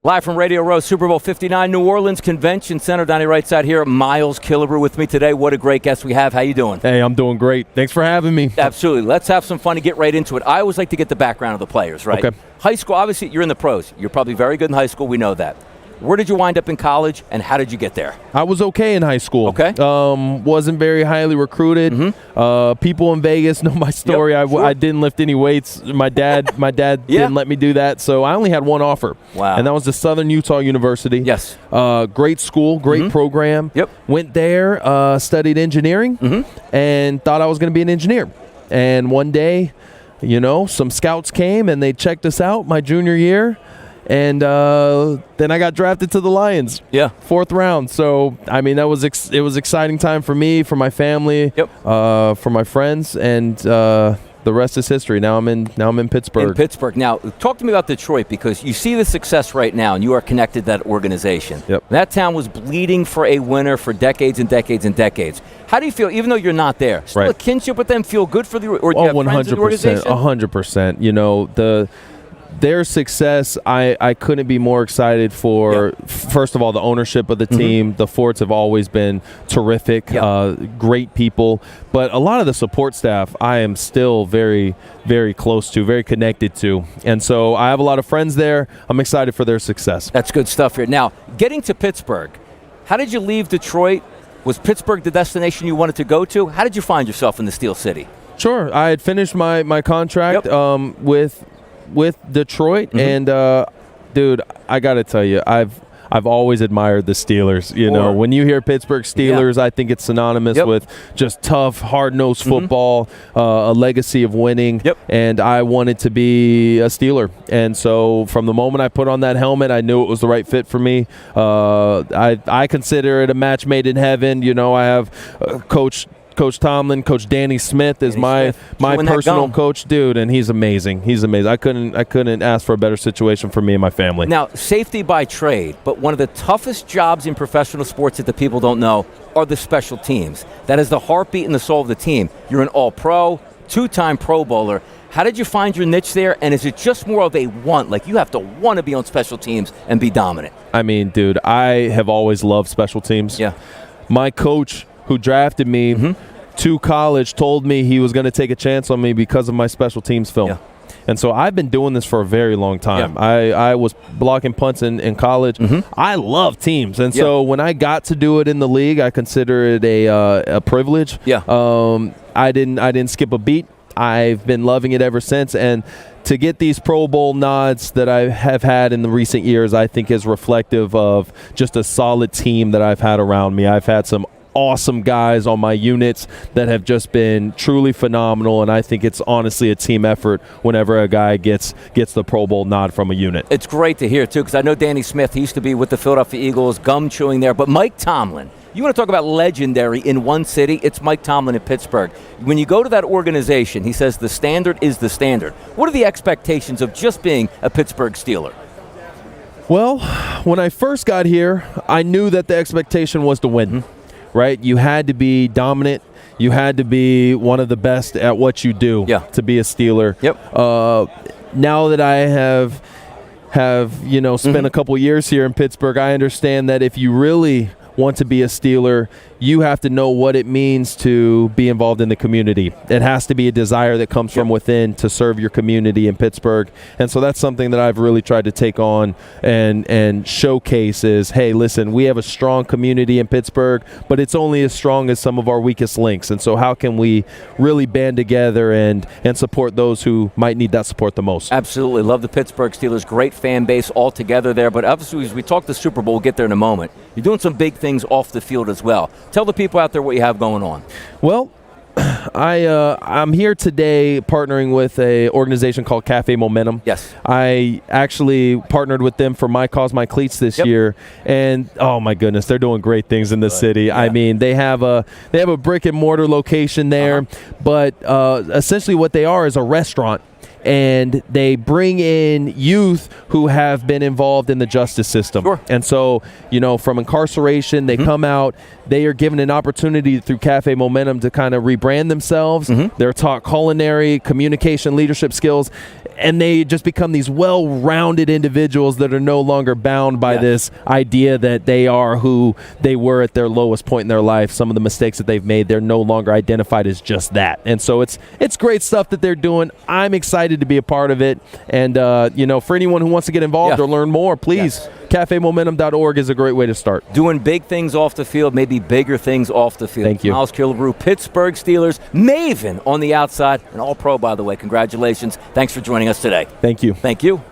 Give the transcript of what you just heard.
Live from Radio Row, Super Bowl 59, New Orleans Convention Center. Donnie Rightside here. Miles Killebrew with me today. What a great guest we have. How you doing? Hey, I'm doing great. Thanks for having me. Absolutely. Let's have some fun and get right into it. I always like to get the background of the players, right? Okay. High school, obviously, you're in the pros. You're probably very good in high school. We know that. Where did you wind up in college, and how did you get there? I was okay in high school. Okay. Wasn't very highly recruited. People in Vegas know my story. Yep, sure. I didn't lift any weights. My dad didn't let me do that, so I only had one offer. Wow. And that was the Southern Utah University. Yes. Great school, great program. Yep. Went there, studied engineering, and thought I was going to be an engineer. And one day, some scouts came and they checked us out my junior year. And then I got drafted to the Lions. Yeah. 4th round. So, I mean, it was exciting time for me, for my family, for my friends, and the rest is history. Now I'm in Pittsburgh. In Pittsburgh. Now, talk to me about Detroit, because you see the success right now, and you are connected to that organization. Yep. That town was bleeding for a winner for decades and decades and decades. How do you feel, even though you're not there? Still a kinship with them? Feel good for the organization? 100%. Their success, I couldn't be more excited for. First of all, the ownership of the team. The Forts have always been terrific, great people. But a lot of the support staff, I am still very, very close to, very connected to. And so I have a lot of friends there. I'm excited for their success. That's good stuff here. Now, getting to Pittsburgh, how did you leave Detroit? Was Pittsburgh the destination you wanted to go to? How did you find yourself in the Steel City? Sure. I had finished my contract with Detroit, and dude, I gotta tell you, I've always admired the Steelers. When you hear Pittsburgh Steelers, I think it's synonymous with just tough, hard-nosed football, a legacy of winning, and I wanted to be a Steeler. And so from the moment I put on that helmet, I knew it was the right fit for me. I consider it a match made in heaven. I have Coach Tomlin, Coach Danny Smith is my personal coach, dude, and he's amazing. I couldn't ask for a better situation for me and my family. Now, safety by trade, but one of the toughest jobs in professional sports that the people don't know are the special teams. That is the heartbeat and the soul of the team. You're an all-pro, 2-time Pro Bowler. How did you find your niche there, and is it just more of a want? Like, you have to want to be on special teams and be dominant? I mean, dude, I have always loved special teams. Yeah. My coach who drafted me to college told me he was going to take a chance on me because of my special teams film. And so I've been doing this for a very long time. I was blocking punts in college. I love teams. And so when I got to do it in the league, I consider it a privilege. I didn't skip a beat. I've been loving it ever since. And to get these Pro Bowl nods that I have had in the recent years, I think is reflective of just a solid team that I've had around me. I've had some awesome guys on my units that have just been truly phenomenal, and I think it's honestly a team effort whenever a guy gets the Pro Bowl nod from a unit. It's great to hear, too, because I know Danny Smith, he used to be with the Philadelphia Eagles, gum-chewing there, but Mike Tomlin, you want to talk about legendary in one city, it's Mike Tomlin in Pittsburgh. When you go to that organization, he says the standard is the standard. What are the expectations of just being a Pittsburgh Steeler? Well, when I first got here, I knew that the expectation was to win. Right? You had to be dominant. You had to be one of the best at what you do to be a Steeler. Now that I have spent a couple years here in Pittsburgh, I understand that if you really want to be a Steeler, you have to know what it means to be involved in the community. It has to be a desire that comes from within to serve your community in Pittsburgh. And so that's something that I've really tried to take on and showcase is, hey, listen, we have a strong community in Pittsburgh, but it's only as strong as some of our weakest links. And so how can we really band together and support those who might need that support the most? Absolutely. Love the Pittsburgh Steelers. Great fan base all together there. But obviously, as we talk the Super Bowl, we'll get there in a moment. You're doing some big things off the field as well. Tell the people out there what you have going on. Well, I'm here today partnering with an organization called Cafe Momentum. Yes. I actually partnered with them for My Cause, My Cleats this year, and oh my goodness, they're doing great things in the city. Yeah. I mean, they have a brick and mortar location there, but essentially what they are is a restaurant. And they bring in youth who have been involved in the justice system. Sure. And so, from incarceration, they come out, they are given an opportunity through Cafe Momentum to kind of rebrand themselves. They're taught culinary, communication, leadership skills. and they just become these well-rounded individuals that are no longer bound by this idea that they are who they were at their lowest point in their life. Some of the mistakes that they've made, they're no longer identified as just that. And so it's great stuff that they're doing. I'm excited to be a part of it. And, for anyone who wants to get involved or learn more, please, cafemomentum.org is a great way to start. Doing big things off the field, maybe bigger things off the field. Thank you. Miles Killebrew, Pittsburgh Steelers, maven on the outside, and all pro, by the way. Congratulations. Thanks for joining us today. Thank you. Thank you.